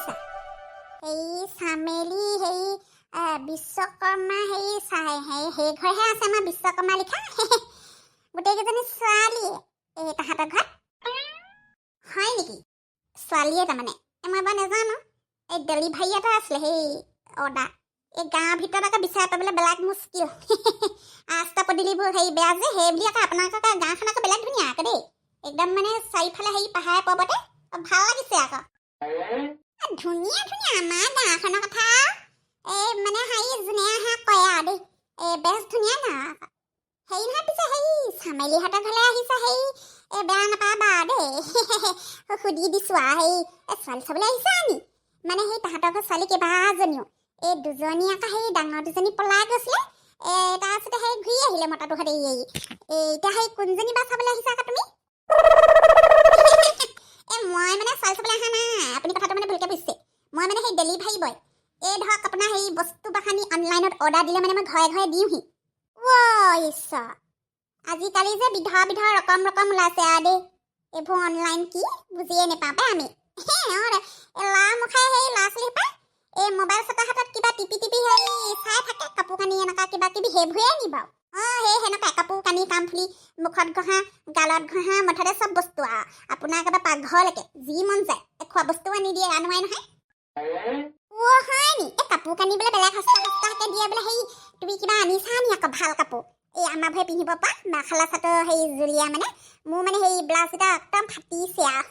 দেখিছা এই চামেলি সেই বিশ্বকৰ্মা সেই ঘৰহে আছে আমাৰ বিশ্বকৰ্মা লিখা গোটেইকেইজনী ছোৱালীয়ে এই তাহাঁতৰ ঘৰত হয় নেকি ছোৱালীয়ে তাৰমানে মই এবাৰ নাজানো এই ডেলিভাৰী এটা আছিলে সেই অৰ্ডাৰ এই গাঁৱৰ ভিতৰত আকৌ বিচাৰি পাবলৈ বেলেগ মুস্কিল ৰাস্তা পদূলিবোৰ হেৰি বেয়া যে সেই বুলি আকৌ আপোনালোকৰ গাঁওখন আকৌ বেলেগ ধুনীয়া আকৌ দেই একদম মানে চাৰিওফালে হেৰি পাহাৰ পৰ্বতে ভাল লাগিছে আকৌ ধুনীয়া ধুনীয়া আমাৰ গাঁওখনৰ কথা এই মানে হেৰি যোনে আহা কয় আৰু দেই বেছ ধুনীয়া না হেৰি নহয় পিছে হেৰি চামেলিহঁতৰ ঘৰলৈ আহিছে হেৰি বেয়া নাপাবা দেই সুধি দিছোঁ আৰু হেৰি ছোৱালী চাবলৈ আহিছে আমি মানে সেই তাহাঁতৰ ঘৰ ছোৱালী কেইবাজনীও এই দুজনী আকৌ সেই ডাঙৰ দুজনী পলাই গৈছিলে তাৰপিছতে সেই ঘূৰি আহিলে মতাটো সদায় এতিয়া সেই কোনজনী বা চাবলৈ আহিছা আকৌ তুমি মই মানে ছোৱালী চাবলৈ অহা নাই আপুনি কথাটো মানে ভুলকৈ বুজিছে মই মানে সেই ডেলিভাৰী বয় এই ধৰক আপোনাৰ সেই বস্তু বাহানি অনলাইনত অৰ্ডাৰ দিলে মানে মই ঘৰে ঘৰে দিওঁহি ঈশ্বৰ আজিকালি যে বিধৰ ৰকম ওলাইছে আৰু দেই এইবোৰ অনলাইন কি বুজিয়ে নাপাওঁ পাই আমি মুখাই সেই ল'ৰা ছোৱালী পাই এই মোবাইল চকাৰ হাতত কিবা টিপি সেই চাই থাকে কাপোৰ কানি এনেকুৱা কিবা কিবি সেইবোৰে নি বাৰু সেই সেনেকুৱা কাপোৰ কানি কামফুলি মুখত ঘঁহা গালত ঘঁহা মুঠতে চব বস্তু আৰু আপোনাৰ একেবাৰে পাকঘৰলৈকে যি মন যায় খোৱা বস্তুও আনি দিয়ে আনোৱাই নহয় হয় নি এই কাপোৰ কানি বোলে বেলেগ সস্তাকৈ দিয়ে বোলে সেই তুমি কিবা আনিছা নি আকৌ ভাল কাপোৰ এই আমাৰ ভয়ে পিন্ধিব পৰা মেখেলা চাদৰ সেই জুলীয়া মানে মোৰ মানে সেই ব্লাউজ এটা একদম ফাটিছে আৰু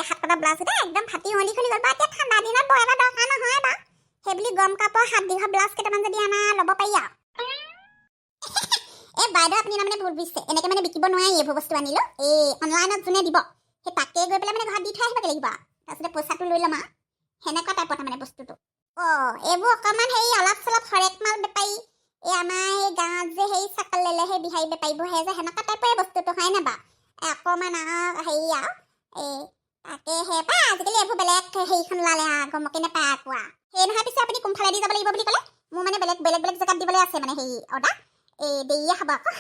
হাত কটা ব্লাউজ এটা একদম ফাটি হলি গ'ল বাৰু এতিয়া ঠাণ্ডা দিনত বৰ এটা দৰকাৰ নহয় বাৰু সেই বুলি গৰম কাপোৰ 7 দীঘা ব্লাউজ কেইটামান যদি আমাৰ ল'ব পাৰি আৰু এই বাইদেউ আপুনি তাৰমানে ভুল বুজিছে এনেকৈ মানে বিকিব নোৱাৰি এইবোৰ বস্তু আনিলোঁ এই অনলাইনত যোনে দিব সেই তাকে গৈ পেলাই মানে ঘৰত দি থৈ আহিবগৈ লাগিব তাৰপিছতে পইচাটো লৈ ল'ম আৰু সেনেকুৱা টাইপৰ তাৰমানে বস্তুটো এইবোৰ অকণমান হেৰি অলপ চলপ হৰেক মাল বেপাৰী এই আমাৰ এই গাঁৱত যে সেই চাকল লেলে সেই বিহাৰী বেপাৰীবোৰ হে যে সেনেকুৱা টাইপৰে বস্তুটো হয় নে বাৰু অকণমান হেৰি আৰু এই তাকে সেই পাই আজিকালি এইবোৰ বেলেগ হেৰিখন ওলালে গমকে নাপায় আকৌ সেই নহয় পিছে আপুনি কোনফালে দি যাব লাগিব বুলি ক'লে মোৰ মানে বেলেগ জেগাত দিবলৈ আছে মানে হেৰি অৰ্ডাৰ দেৰিয়ে খাব আকৌ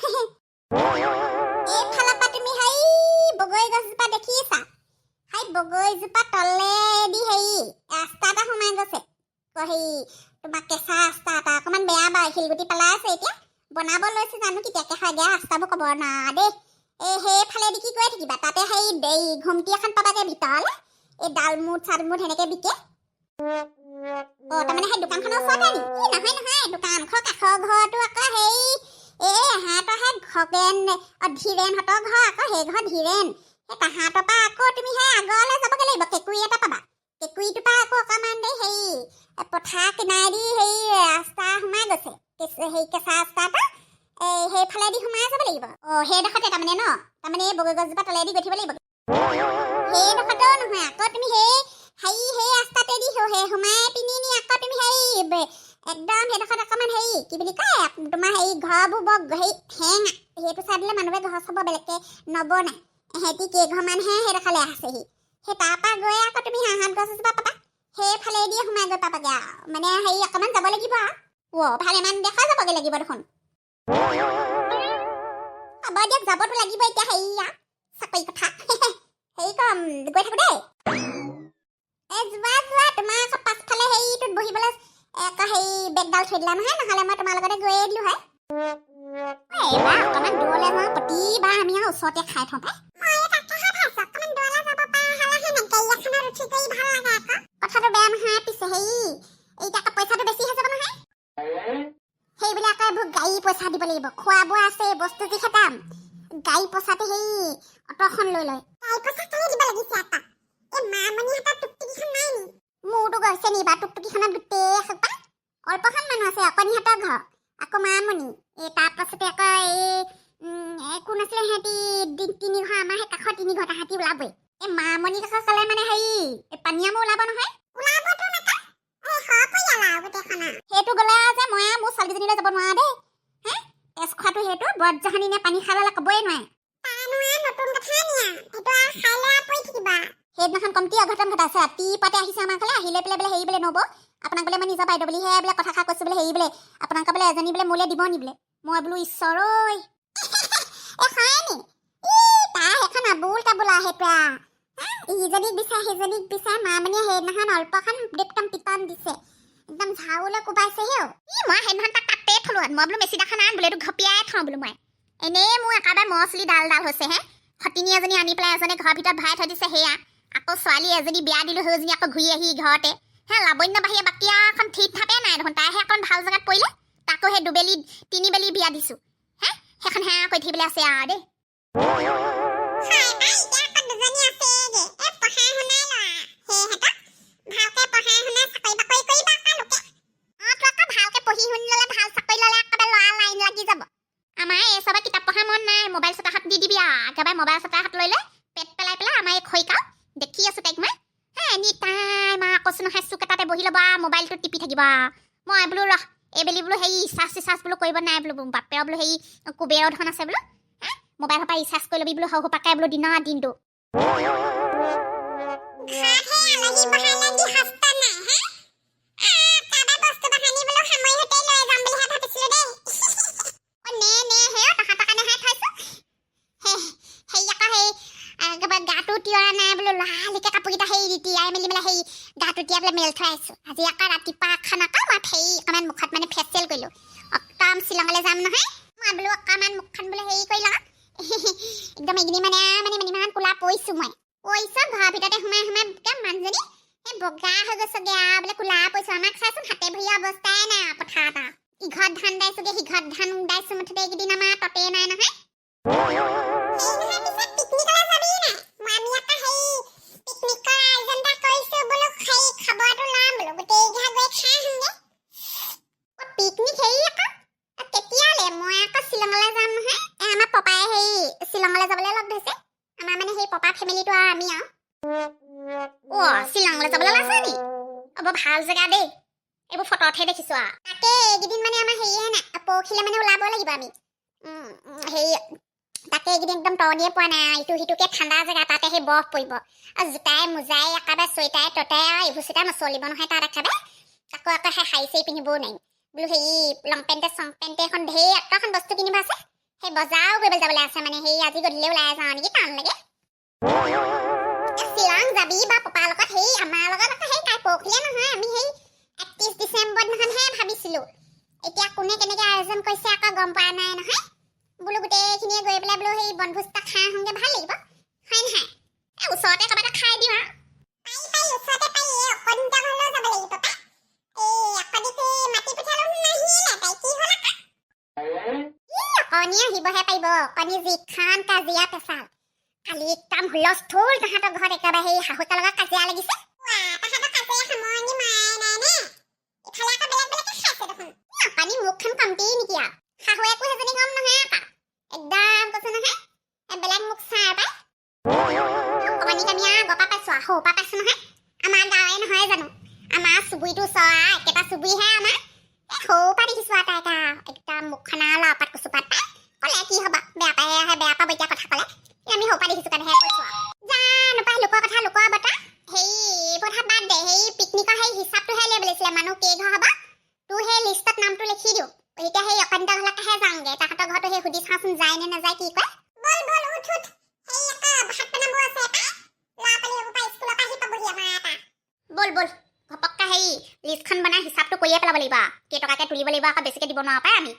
এইফালৰ পৰা তুমি হেৰি বগৰী গছজোপা দেখিছা সেই বগৰীজোপা তলেদি হেৰি ৰাস্তা এটা সোমাই গৈছে হেৰি তোমাৰ কেঁচা ৰাস্তা এটা অকণমান বেয়া বাৰু শিলগুটি পেলাই আছে এতিয়া বনাব লৈছে জানো কেতিয়াকৈ হয় দিয়া ৰাস্তাবোৰ ক'ব না দেই সেইফালেদি কি কৰি থাকিবা তাতে সেই ঘুমটি এখন পাবাগে ভিতৰলৈ এই ডালমুট চালমুট সেনেকৈ বিকে তাৰমানে সেই দোকানখনৰ ওচৰতে নি নহয় দোকানখন কাষৰ ঘৰটো আকৌ সেই সিহঁতৰ খগেন ধীৰেণহঁতৰ ঘৰ আকৌ সেই ঘৰ ধীৰেণ সেই তাহাঁতৰ পৰা আকৌ তুমি সেই আগলৈ যাবগৈ লাগিব কেঁকুৰি এটা পাবা কেঁকুৰিটোৰ পৰা আকৌ অকণমান দেই হেৰি পথাৰ কিনাৰেদি সেই ৰাস্তা সোমাই গৈছে সেই কেঁচা ৰাস্তা এটা সেইফালেদি সোমাই যাব লাগিব সেইডোখৰতে তাৰমানে ন তাৰমানে এই বগৰী গছজোপা তলেদি গঠিব লাগিব সেইডোখৰতেও নহয় আকৌ তুমি সেই ৰাস্তাতেদি সেই সোমাই পিনি নি আকৌ তুমি একদম সেইডোখৰত অকণমান হেৰি কি বুলি কয় তোমাৰ হেৰি ঘৰবোৰ বৰ হেৰি ঠেঙা সেইটো চাই দিলে মানুহে ঘৰ চাব বেলেগকৈ নবনাই সিহঁতি কেইঘৰমানহে সেইডোখৰলৈ আছেহি সেই তাৰপৰা গৈ আকৌ তুমি হাঁহত গছজোপা পাবা সেইফালেদিয়ে সোমাই গৈ পাবাগৈ আৰু মানে হেৰি অকণমান যাব লাগিব আৰু ভালেমান দেখা যাবগৈ লাগিব দেখোন হ'ব দিয়ক যাবতো লাগিব এতিয়া হেৰি চাকৰি কথা হেৰি কম গৈ থাকো দেই যোৱা তোমাৰ আকৌ পাছফালে হেৰিটোত বহিবলৈ আকৌ হেৰি বেগডাল থৈ দিলা নহয় নহ'লে মই তোমাৰ লগতে গৈয়ে দিলোঁ হয় এইবাৰ অকণমান দূৰলৈ যাওঁ প্ৰতিবাৰ আমি আৰু ওচৰতে খাই থওঁ পাই কথাটো বেয়া নহয় পিছে হেৰি এতিয়া পইচাটো বেছি হৈ যাব নহয় সেইবিলাক এইবোৰ গাড়ী পইচা দিব লাগিব খোৱা বোৱা আছে বস্তু যি খাটাম গাড়ী পইচাটো সেই অটোখন লৈ লয় গাড়ী পইচা কেনে দিব লাগিছে আকৌ এই মামণিহঁতৰ টুকটুকিখন নাই নি মোৰতো গৈছে নি বা টুকটুকিখনত গোটেই সোপা অল্পখন মানুহ আছে অকণিহঁতৰ ঘৰ আকৌ মামণি তাৰপাছতে আকৌ কোন আছিলে সিহঁতি 3 ঘৰ আমাৰ সেই কাষৰ 3 ঘৰ তাহাঁতি ওলাবই এই মামণি কাষৰ ক'লে মানে হেৰি পানীয়ামো ওলাব নহয় সেইটো গ'লে যে মই মোৰ ছোৱালীজনীলৈ যাব নোৱাৰা দেই তেজ খোৱাটো সেইটো বৰজাহানি নে পানী খালে ক'বই নোৱাৰে সেইদিনাখন কমটি অঘটন ঘটাইছে ৰাতিপুৱাতে আহিছে আমাৰ ঘৰলৈ আহিলে পেলাই বোলে হেৰি বোলে নব আপোনাক বোলে মই নিজৰ বাইদেউ বুলিহে বোলে কথা কৈছোঁ বোলে হেৰি বোলে আপোনাক বোলে এজনী বোলে মোলৈ দিব নি বোলে মই বোলো ঈশ্বৰ ঐ তাই সেইখন আবুল তাবোল আহে প্ৰায় ইজনীক বিচাৰে সিজনীক বিচাৰে মামণিয়ে সেইদিনাখন অলপখন একদম পিটন দিছে একদম ঝাউলৈ কোবাইছে হেও মই সেইদিনাখন তাতে থলোঁ মই বোলো মেচি দেখা নাই বোলে এইটো ঘপিয়াই থওঁ বোলো মই এনেই মোৰ একেবাৰে মচলি ডাল হৈছে হে সতিনী এজনী আনি পেলাই এজনে ঘৰৰ ভিতৰত ভৰাই থৈ দিছে সেয়া আকৌ ছোৱালী এজনী বিয়া দিলোঁ সেইজনী আকৌ ঘূৰি আহি ঘৰতে হে লাবণ্য বাহিৰে বাকী এখন ঠিক ঠাপে নাই দেখোন তাইহে অকণ ভাল জেগাত পৰিলে তাকো সেই দুবেলি তিনিবেলি বিয়া দিছোঁ হে সেইখন সেয়া কৈ থাকিবলৈ আছে আৰু দেই মোবাইল চটা হাত দি দিবি একেবাৰে মোবাইল চটা হাত লৈ লৈ পেট পেলাই পেলাই আমাৰ এই খৈকাও দেখি আছো তাইক মই হে এনি টাইম কৈছো নহয় চুক এটাতে বহি ল'বা মোবাইলটো টিপি থাকিবা মই বোলো ৰহ এইবেলি বোলো সেই ৰিচাৰ্জ বোলো কৰিব নাই বোলো বাপেৰ বোলো সেই কুবেৰৰ ধন আছে বোলো মোবাইলৰ পৰা ৰিচাৰ্জ কৰি ল'বি বোলো সৰু পাকাই বোলো দিনৰ দিনটো গাটো তিয়াৰা নাই বোলো লালিকে কাপোৰকেইটা সেই তিয়াই মেলি মেলি সেই গাটো তিয়াই পেলাই মেল থৈ আহিছোঁ আজি আকৌ ৰাতিপুৱা খানা খাওঁ মই সেই অকণমান মুখত মানে ফেচিয়েল কৰিলোঁ অকণ শ্বিলঙলৈ যাম নহয় মই বোলো অকণমান মুখখন বোলে হেৰি কৰি লওঁ একদম এইখিনি মানে ইমান কোলা পৰিছোঁ মই পৰিছোঁ ঘৰৰ ভিতৰতে সোমাই মানুহজনী সেই বগা হৈ গৈছেগৈ বোলে কোলা পৰিছোঁ আমাক চাইচোন হাতে ভৰিয়া অৱস্থাই নাই পথাৰত ইঘৰত ধান দাইছোগৈ সিঘৰত ধান দাইছোঁ মুঠতে এইকেইদিন আমাৰ ততেই নাই নহয় ভাল জেগা দেই এইবোৰ ফটোতহে দেখিছোঁ তাকে এইকেইদিন মানে আমাৰ হেৰিয়ে নাই পৰহিলে মানে ওলাব লাগিব আমি হেৰি তাকে এইকেইদিন একদম তৰণিয়ে পোৱা নাই ইটো সিটোকে ঠাণ্ডা জেগা তাতে সেই বৰফ পৰিব আৰু জোতাই মোজাই একেবাৰে চুৱেটাৰে ততাই এইবোৰ চুৱেটাৰ নচলিব নহয় তাত একেবাৰে আকৌ সেই শাৰী চাৰী পিন্ধিবও নোৱাৰিম বোলো হেৰি লং পেণ্টে চং পেণ্টে এখন ঢেৰ এখন বস্তু কিনিব আছে সেই বজাৰো কৰিবলৈ যাবলৈ আছে মানে সেই আজি গধূলি ওলাই যাওঁ নেকি টান লাগে শ্বিলং যাবি বা পপাৰ লগত সেই আমাৰ লগত আকৌ সেই তাই পৰহিলে নহয় আমি সেই 31 ডিচেম্বৰ দিনাখনহে ভাবিছিলোঁ এতিয়া কোনে কেনেকৈ আয়োজন কৰিছে আকৌ গম পোৱা নাই নহয় বোলো গোটেইখিনিয়ে গৈ পেলাই বোলো সেই বনভোজটা খাই আহোঁগৈ ভাল লাগিব হয় নহয় ওচৰতে ক'ৰবাত এটা খাই দিওঁ কণী আহিবহে পাৰিব কণী যিখন কাজিয়া পেচাল কালি একদম হুলস্থুল তাহাঁতৰ ঘৰত একেবাৰে সেই শাহুকাৰ লগত কাজিয়া লাগিছে পানী মুখখন কমতেই নেকি আৰু শাহুৱেকো সেইজনী গম নহয় একদম কৈছে নহয় বেলেগ মুখ চাই পাই কণী কামি গপা পাইছোঁ সৰুপা পাইছোঁ নহয় আমাৰ গাঁৱে নহয় জানো আমাৰ চুবুৰীটো ওচৰ একেটা চুবুৰীহে আমাৰ সৰুপা দেখিছোঁ তাইক একদম মুখখন লাওপাত কচুপাত পাই ক'লে কি হ'ব বেয়া পাই আহে বেয়া পাব এতিয়া কথা ক'লে আমি সৰুপা দেখিছোঁ কাৰণেহে কৈছোঁ জানো পাই লোকৰ কথা লোকৰ বতা সেই কথা বাদ দে সেই পিকনিকৰ সেই হিচাপটোহে লৈ পেলাইছিলে মানুহ কেইঘৰ হ'ব তোৰ সেই লিষ্টত নামটো লিখি দিওঁ এতিয়া সেই অকণিত ঘৰলৈকেহে যাওঁগৈ তাহাঁতৰ ঘৰতো সেই সুধি চাওঁচোন যায় নে নাযায় কি কয় বল ঘপককৈ সেই লিষ্টখন বনাই হিচাপটো কৰিয়ে পেলাব লাগিব কেইটকাকৈ তুলিব লাগিব আকৌ বেছিকৈ দিব নোৱাৰা পাই আমি